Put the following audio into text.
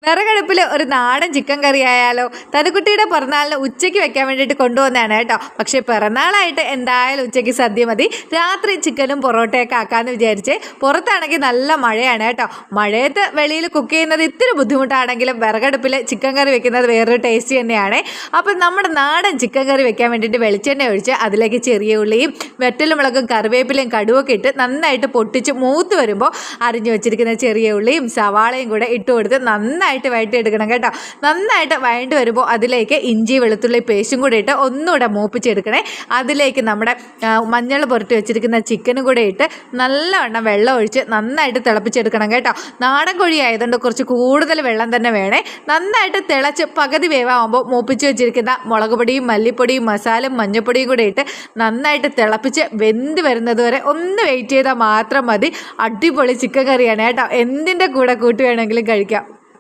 വിറകടുപ്പിൽ ഒരു നാടൻ ചിക്കൻ കറി ആയാലോ? തനുക്കുട്ടിയുടെ പിറന്നാളിന് ഉച്ചയ്ക്ക് വെക്കാൻ വേണ്ടിയിട്ട് കൊണ്ടുവന്നതാണ് കേട്ടോ. പക്ഷേ പിറന്നാളായിട്ട് എന്തായാലും ഉച്ചയ്ക്ക് സദ്യ മതി, രാത്രി ചിക്കനും പൊറോട്ടയൊക്കെ ആക്കാമെന്ന് വിചാരിച്ച്. പുറത്താണെങ്കിൽ നല്ല മഴയാണ് കേട്ടോ. മഴയത്ത് വെളിയിൽ കുക്ക് ചെയ്യുന്നത് ഇത്തിരി ബുദ്ധിമുട്ടാണെങ്കിലും വിറകടുപ്പിൽ ചിക്കൻ കറി വെക്കുന്നത് വേറൊരു ടേസ്റ്റ് തന്നെയാണ്. അപ്പം നമ്മുടെ നാടൻ ചിക്കൻ കറി വെക്കാൻ വേണ്ടിയിട്ട് വെളിച്ചെണ്ണ ഒഴിച്ച് അതിലേക്ക് ചെറിയ ഉള്ളിയും വെറ്റലുമുളകും കറിവേപ്പിലയും കടുവൊക്കെ ഇട്ട് നന്നായിട്ട് പൊട്ടിച്ച് മൂത്ത് വരുമ്പോൾ അരിഞ്ഞു വെച്ചിരിക്കുന്ന ചെറിയ ഉള്ളിയും സവാളയും കൂടെ ഇട്ട് കൊടുത്ത് നന്നായിട്ട് വഴറ്റിയെടുക്കണം കേട്ടോ. നന്നായിട്ട് വഴണ്ടി വരുമ്പോൾ അതിലേക്ക് ഇഞ്ചി വെളുത്തുള്ളി പേസ്റ്റും കൂടെ ഇട്ട് ഒന്നുകൂടെ മൂപ്പിച്ചെടുക്കണേ. അതിലേക്ക് നമ്മുടെ മഞ്ഞൾ പുരട്ടി വെച്ചിരിക്കുന്ന ചിക്കനും കൂടെ ഇട്ട് നല്ലവണ്ണം വെള്ളം ഒഴിച്ച് നന്നായിട്ട് തിളപ്പിച്ചെടുക്കണം കേട്ടോ. നാടൻ കോഴി ആയതുകൊണ്ട് കുറച്ച് കൂടുതൽ വെള്ളം തന്നെ വേണേ. നന്നായിട്ട് തിളച്ച് പകുതി വേവാകുമ്പോൾ മൂപ്പിച്ച് വെച്ചിരിക്കുന്ന മുളക് പൊടിയും മല്ലിപ്പൊടിയും മസാലയും മഞ്ഞൾപ്പൊടിയും കൂടെ ഇട്ട് നന്നായിട്ട് തിളപ്പിച്ച് വെന്ത് വരുന്നത് വരെ ഒന്ന് വെയിറ്റ് ചെയ്താൽ മാത്രം മതി. അടിപൊളി ചിക്കൻ കറിയാണ് കേട്ടോ. എന്തിൻ്റെ കൂടെ കൂട്ടി വേണമെങ്കിലും കഴിക്കാം.